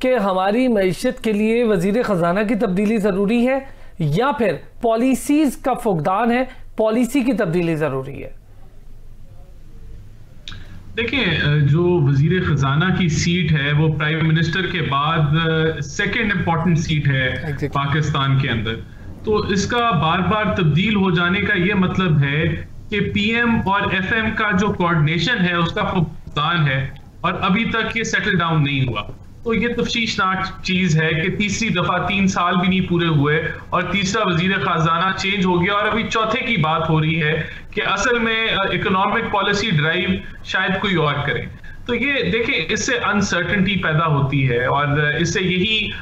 कि हमारी मईशत के लिए वजीर ख़जाना की तब्दीली ज़रूरी है या फिर पॉलिसीज़ का फुकदान है, पॉलिसी की तब्दीली ज़रूरी है? देखिए, जो वजीर खजाना की सीट है वो प्राइम मिनिस्टर के बाद सेकंड इंपॉर्टेंट सीट है पाकिस्तान के अंदर। तो इसका बार बार तब्दील हो जाने का ये मतलब है कि पीएम और एफएम का जो कोऑर्डिनेशन है उसका फुकदान है और अभी तक ये सेटल डाउन नहीं हुआ। तो ये तफ्शीशनाक चीज है कि तीसरी दफा 3 साल भी नहीं पूरे हुए और तीसरा वजीर खजाना चेंज हो गया और अभी चौथे की बात हो रही है कि असल में इकोनॉमिक पॉलिसी ड्राइव शायद कोई और करे। तो ये देखिए, इससे अनसर्टेनिटी पैदा होती है और इससे यही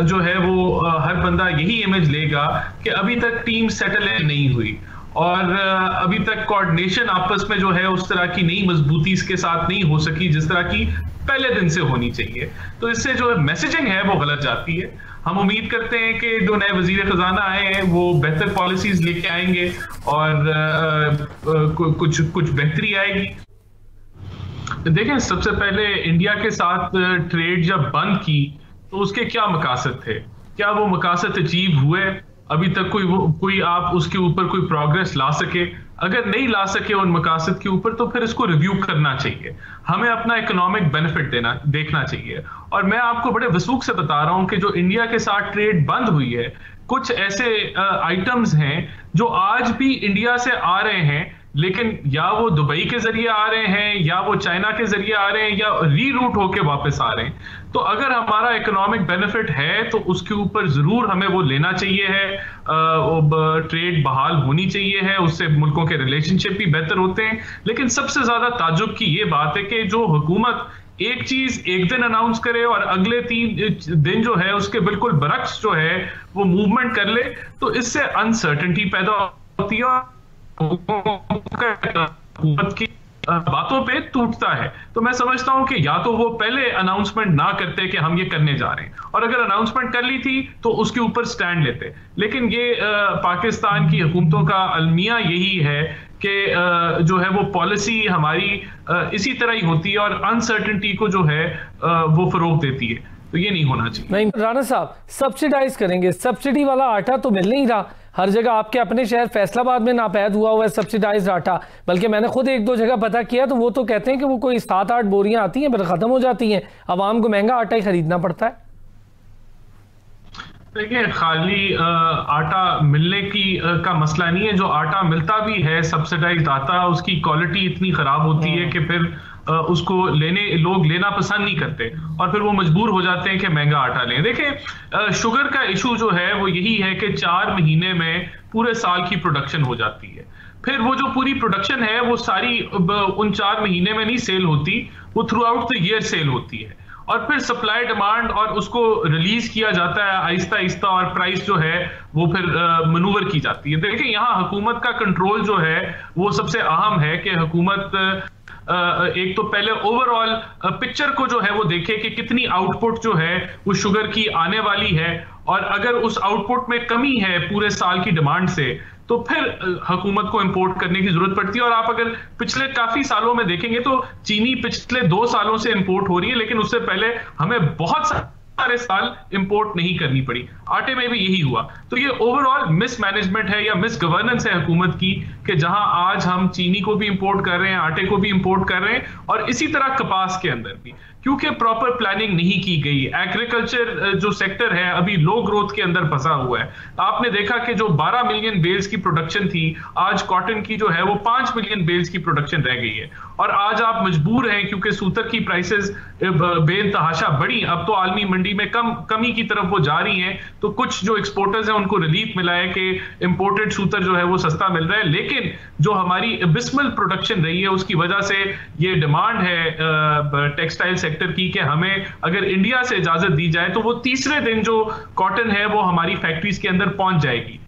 जो है वो हर बंदा यही इमेज लेगा कि अभी तक टीम सेटल नहीं हुई और अभी तक कोऑर्डिनेशन आपस में जो है उस तरह की नई मजबूती के साथ नहीं हो सकी जिस तरह की पहले दिन से होनी चाहिए। तो इससे जो मैसेजिंग है वो गलत जाती है। हम उम्मीद करते हैं कि जो नए वजीर खजाना आए हैं वो बेहतर पॉलिसीज लेके आएंगे और कुछ बेहतरी आएगी। देखें, सबसे पहले इंडिया के साथ ट्रेड जब बंद की तो उसके क्या मकासद थे? क्या वो मकासद अचीव हुए? अभी तक कोई आप उसके ऊपर कोई प्रोग्रेस ला सके? अगर नहीं ला सके उन मकासद के ऊपर तो फिर इसको रिव्यू करना चाहिए। हमें अपना इकोनॉमिक बेनिफिट देखना चाहिए। और मैं आपको बड़े वसूख से बता रहा हूं कि जो इंडिया के साथ ट्रेड बंद हुई है, कुछ ऐसे आइटम्स हैं जो आज भी इंडिया से आ रहे हैं, लेकिन या वो दुबई के जरिए आ रहे हैं या वो चाइना के जरिए आ रहे हैं या रीरूट होके वापस आ रहे हैं। तो अगर हमारा इकोनॉमिक बेनिफिट है तो उसके ऊपर जरूर हमें वो लेना चाहिए है, ट्रेड बहाल होनी चाहिए है, उससे मुल्कों के रिलेशनशिप भी बेहतर होते हैं। लेकिन सबसे ज्यादा ताज्जुब की ये बात है कि जो हुकूमत एक चीज एक दिन अनाउंस करे और अगले 3 दिन जो है उसके बिल्कुल बरक्स जो है वो मूवमेंट कर ले, तो इससे अनसर्टेनिटी पैदा होती है, हुकूमत की बातों पे टूटता है। तो मैं समझता हूं कि या तो वो पहले अनाउंसमेंट ना करते कि हम ये करने जा रहे हैं, और अगर अनाउंसमेंट कर ली थी तो उसके ऊपर स्टैंड लेते। लेकिन ये पाकिस्तान की हुकूमतों का अलमिया यही है कि जो है वो पॉलिसी हमारी इसी तरह ही होती है और अनसर्टेनिटी को जो है वो फरोग देती है। तो ये नहीं होना चाहिए। नहीं राना साहब, सब्सिडाइज करेंगे, सब्सिडी वाला आटा तो मिल नहीं रहा हर जगह। आपके अपने शहर फैसलाबाद में नापैद हुआ है सब्सिडाइज आटा, बल्कि मैंने खुद 1-2 जगह पता किया तो वो तो कहते हैं कि वो कोई 7-8 बोरियां आती हैं फिर खत्म हो जाती हैं, आवाम को महंगा आटा ही खरीदना पड़ता है। देखिए, खाली आटा मिलने की का मसला नहीं है। जो आटा मिलता भी है सब्सिडाइज्ड आटा, उसकी क्वालिटी इतनी खराब होती है कि फिर उसको लोग लेना पसंद नहीं करते और फिर वो मजबूर हो जाते हैं कि महंगा आटा लें। देखिए, शुगर का इशू जो है वो यही है कि 4 महीने में पूरे साल की प्रोडक्शन हो जाती है। फिर वो जो पूरी प्रोडक्शन है वो सारी उन 4 महीने में नहीं सेल होती, वो through out the year cell होती है और फिर सप्लाई डिमांड और उसको रिलीज किया जाता है आहिस्ता आहिस्ता और प्राइस जो है वो फिर मनूवर की जाती है। देखिए, यहाँ हुकूमत का कंट्रोल जो है वो सबसे अहम है कि हुकूमत एक तो पहले ओवरऑल पिक्चर को जो है वो देखे कि कितनी आउटपुट जो है वो शुगर की आने वाली है, और अगर उस आउटपुट में कमी है पूरे साल की डिमांड से तो फिर हुकूमत को इंपोर्ट करने की जरूरत पड़ती है। और आप अगर पिछले काफी सालों में देखेंगे तो चीनी पिछले 2 सालों से इंपोर्ट हो रही है, लेकिन उससे पहले हमें बहुत सारे साल इंपोर्ट नहीं करनी पड़ी। आटे में भी यही हुआ। तो ये ओवरऑल मिसमैनेजमेंट है या मिस गवर्नेंस है हुकूमत की कि जहां आज हम चीनी को भी इंपोर्ट कर रहे हैं, आटे को भी इंपोर्ट कर रहे हैं, और इसी तरह कपास के अंदर भी, क्योंकि प्रॉपर प्लानिंग नहीं की गई। एग्रीकल्चर जो सेक्टर है अभी लो ग्रोथ के अंदर फंसा हुआ है। आपने देखा कि जो 12 मिलियन बेल्स की प्रोडक्शन थी, आज कॉटन की जो है वो 5 मिलियन बेल्स की प्रोडक्शन रह गई है। और आज आप मजबूर हैं क्योंकि सूतर की प्राइसेस बेइंतहाशा बढ़ी, अब तो आलमी मंडी में कमी की तरफ वो जा रही हैं। तो कुछ जो एक्सपोर्टर्स हैं उनको रिलीफ मिला है कि इंपोर्टेड सूतर जो है वो सस्ता मिल रहा है, लेकिन जो हमारी एबिस्मल प्रोडक्शन रही है उसकी वजह से ये डिमांड है टेक्सटाइल सेक्टर की कि हमें अगर इंडिया से इजाजत दी जाए तो वो तीसरे दिन जो कॉटन है वो हमारी फैक्ट्रीज के अंदर पहुंच जाएगी।